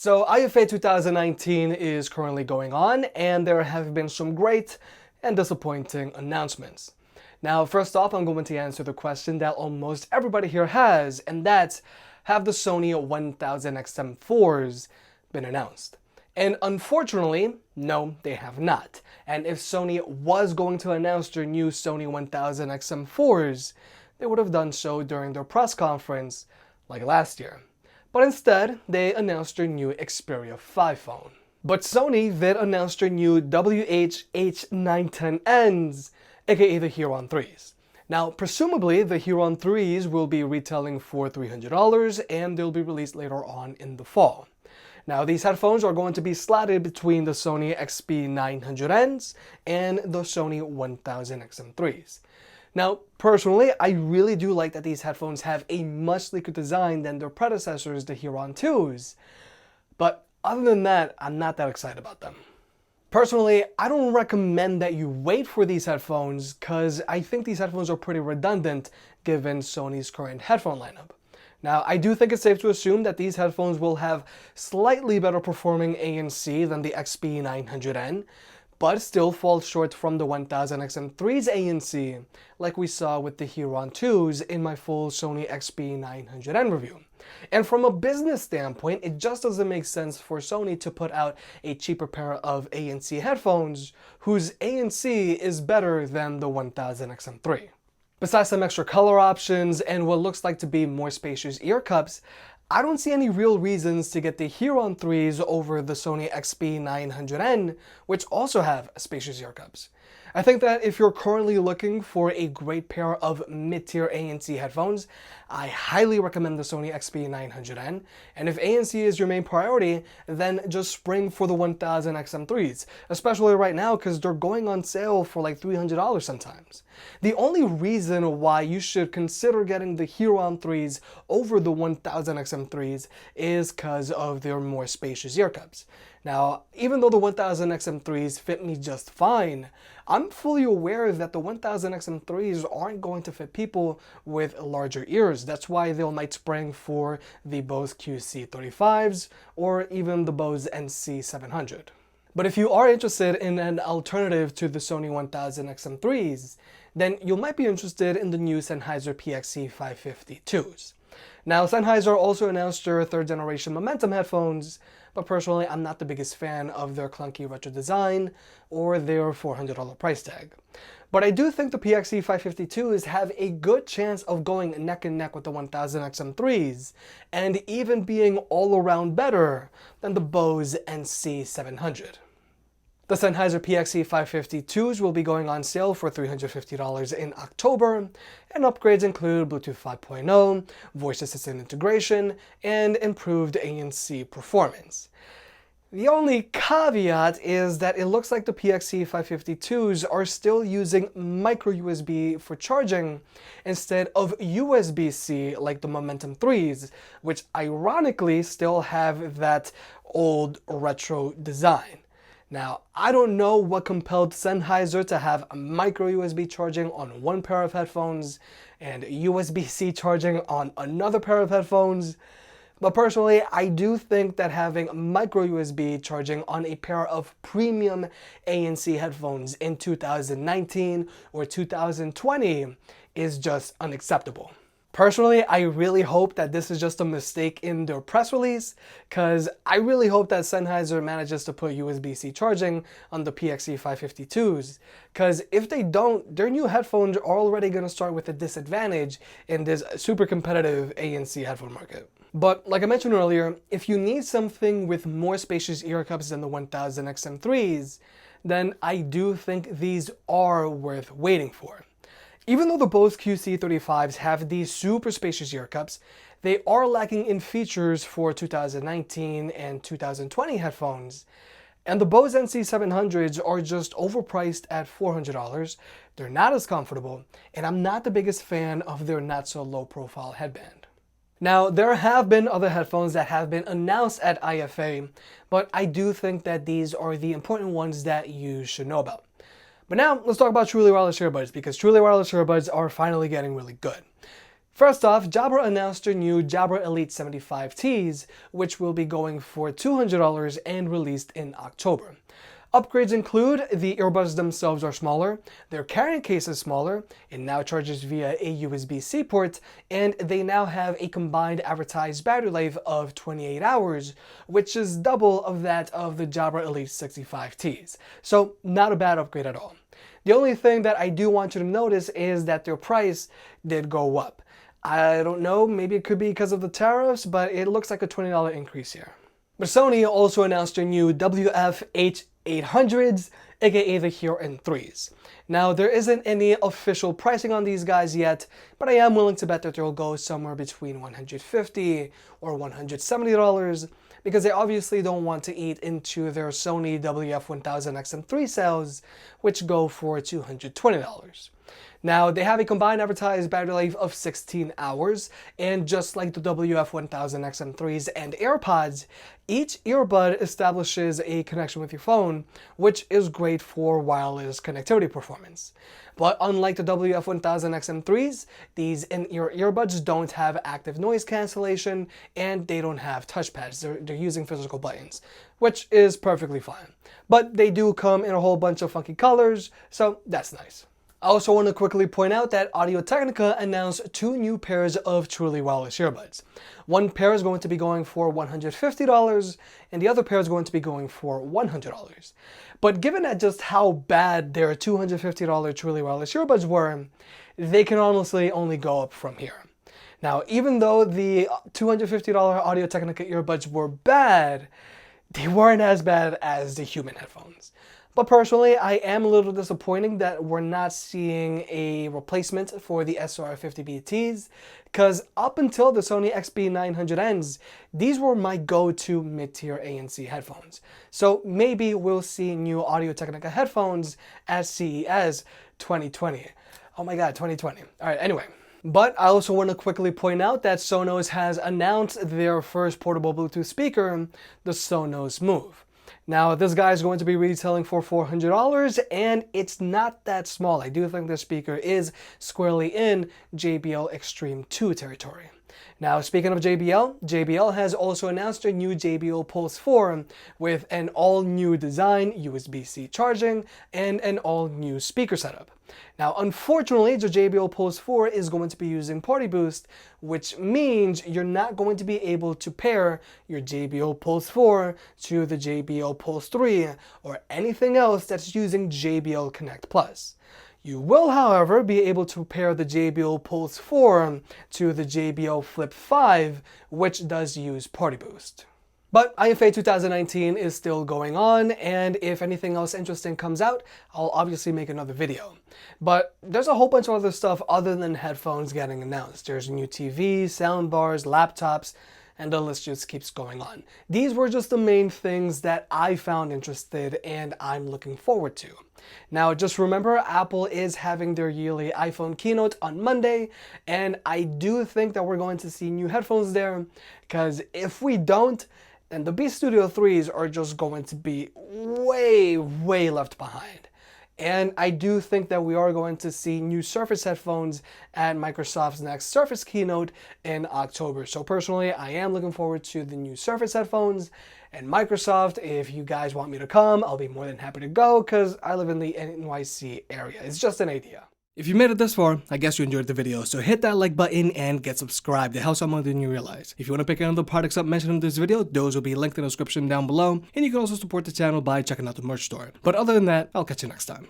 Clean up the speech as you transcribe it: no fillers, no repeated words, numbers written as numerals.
So IFA 2019 is currently going on, and there have been some great and disappointing announcements. Now, first off, I'm going to answer the question that almost everybody here has, and that's, have the Sony 1000XM4s been announced? And unfortunately, no, they have not. And if Sony was going to announce their new Sony 1000XM4s, they would have done so during their press conference like last year. But instead, they announced their new Xperia 5 phone. But Sony then announced their new WH-H910Ns, aka the H.ear On 3s. Now, presumably, the H.ear On 3s will be retailing for $300 and they'll be released later on in the fall. Now, these headphones are going to be slotted between the Sony XP900Ns and the Sony 1000XM3s. Now, personally, I really do like that these headphones have a much sleeker design than their predecessors, the H.ear On 2s. But other than that, I'm not that excited about them. Personally, I don't recommend that you wait for these headphones because I think these headphones are pretty redundant given Sony's current headphone lineup. Now, I do think it's safe to assume that these headphones will have slightly better performing ANC than the XP900N, but still fall short from the 1000XM3's ANC, like we saw with the H.ear On 2s in my full Sony XP900N review. And from a business standpoint, it just doesn't make sense for Sony to put out a cheaper pair of ANC headphones whose ANC is better than the 1000XM3. Besides some extra color options and what looks like to be more spacious ear cups, I don't see any real reasons to get the H.ear On 3s over the Sony XP900N, which also have spacious ear cups. I think that if you're currently looking for a great pair of mid-tier ANC headphones, I highly recommend the Sony XP900N, and if ANC is your main priority, then just spring for the 1000XM3s, especially right now because they're going on sale for like $300 sometimes. The only reason why you should consider getting the H.ear On 3s over the 1000XM3s is because of their more spacious ear cups. Now, even though the 1000XM3s fit me just fine, I'm fully aware that the 1000XM3s aren't going to fit people with larger ears. That's why they might spring for the Bose QC35s or even the Bose NC700. But if you are interested in an alternative to the Sony 1000XM3s, then you might be interested in the new Sennheiser PXC 552s. Now, Sennheiser also announced their 3rd generation Momentum headphones, but personally I'm not the biggest fan of their clunky retro design or their $400 price tag. But I do think the PXC 552s have a good chance of going neck and neck with the 1000XM3s and even being all around better than the Bose NC700. The Sennheiser PXC 552s will be going on sale for $350 in October, and upgrades include Bluetooth 5.0, voice assistant integration, and improved ANC performance. The only caveat is that it looks like the PXC 552s are still using micro USB for charging instead of USB-C like the Momentum 3s, which ironically still have that old retro design. Now, I don't know what compelled Sennheiser to have micro USB charging on one pair of headphones and USB-C charging on another pair of headphones, but personally, I do think that having micro USB charging on a pair of premium ANC headphones in 2019 or 2020 is just unacceptable. Personally, I really hope that this is just a mistake in their press release, because I really hope that Sennheiser manages to put USB-C charging on the PXC 552s, because if they don't, their new headphones are already going to start with a disadvantage in this super competitive ANC headphone market. But like I mentioned earlier, if you need something with more spacious ear cups than the 1000XM3s, then I do think these are worth waiting for. Even though the Bose QC35s have these super spacious ear cups, they are lacking in features for 2019 and 2020 headphones. And the Bose NC700s are just overpriced at $400, they're not as comfortable, and I'm not the biggest fan of their not so low profile headband. Now, there have been other headphones that have been announced at IFA, but I do think that these are the important ones that you should know about. But now, let's talk about truly wireless earbuds, because truly wireless earbuds are finally getting really good. First off, Jabra announced their new Jabra Elite 75Ts, which will be going for $200 and released in October. Upgrades include the earbuds themselves are smaller, their carrying case is smaller, it now charges via a USB-C port, and they now have a combined advertised battery life of 28 hours, which is double of that of the Jabra Elite 65Ts. So not a bad upgrade at all. The only thing that I do want you to notice is that their price did go up. I don't know, maybe it could be because of the tariffs, but it looks like a $20 increase here. But Sony also announced their new WF-H800s, aka the H.ear In 3s. Now, there isn't any official pricing on these guys yet, but I am willing to bet that they'll go somewhere between $150 or $170, because they obviously don't want to eat into their Sony WF-1000XM3 sales, which go for $220. Now, they have a combined advertised battery life of 16 hours, and just like the WF-1000XM3s and AirPods, each earbud establishes a connection with your phone, which is great for wireless connectivity performance. But unlike the WF-1000XM3s, these in-ear earbuds don't have active noise cancellation, and they don't have touchpads. They're using physical buttons, which is perfectly fine. But they do come in a whole bunch of funky colors, so that's nice. I also want to quickly point out that Audio-Technica announced 2 new pairs of truly wireless earbuds. One pair is going to be going for $150, and the other pair is going to be going for $100. But given that just how bad their $250 truly wireless earbuds were, they can honestly only go up from here. Now, even though the $250 Audio-Technica earbuds were bad, they weren't as bad as the human headphones. But personally, I am a little disappointed that we're not seeing a replacement for the SR50BTs, because up until the Sony XB900Ns, these were my go-to mid-tier ANC headphones. So maybe we'll see new Audio-Technica headphones at CES 2020. Oh my god, 2020. Alright, anyway. But I also want to quickly point out that Sonos has announced their first portable Bluetooth speaker, the Sonos Move. Now, this guy is going to be retailing for $400, and it's not that small. I do think this speaker is squarely in JBL Extreme 2 territory. Now, speaking of JBL, JBL has also announced their new Jbl Pulse 4 with an all-new design, USB-C charging, and an all-new speaker setup. Now, unfortunately, the Jbl Pulse 4 is going to be using Party Boost, which means you're not going to be able to pair your Jbl Pulse 4 to the Jbl Pulse 3 or anything else that's using JBL Connect Plus. You will, however, be able to pair the Jbl Pulse 4 to the JBL Flip 5, which does use Party Boost. But IFA 2019 is still going on, and if anything else interesting comes out, I'll obviously make another video. But there's a whole bunch of other stuff other than headphones getting announced. There's new TVs, soundbars, laptops, and the list just keeps going on. These were just the main things that I found interested and I'm looking forward to. Now, just remember, Apple is having their yearly iPhone keynote on Monday, and I do think that we're going to see new headphones there, because if we don't, then the Beats Studio 3s are just going to be way left behind. And I do think that we are going to see new Surface headphones at Microsoft's next Surface keynote in October. So personally, I am looking forward to the new Surface headphones. And Microsoft, if you guys want me to come, I'll be more than happy to go, because I live in the NYC area. It's just an idea. If you made it this far, I guess you enjoyed the video, so hit that like button and get subscribed. It helps out more than you realize. If you want to pick any of the products up mentioned in this video, those will be linked in the description down below, and you can also support the channel by checking out the merch store. But other than that, I'll catch you next time.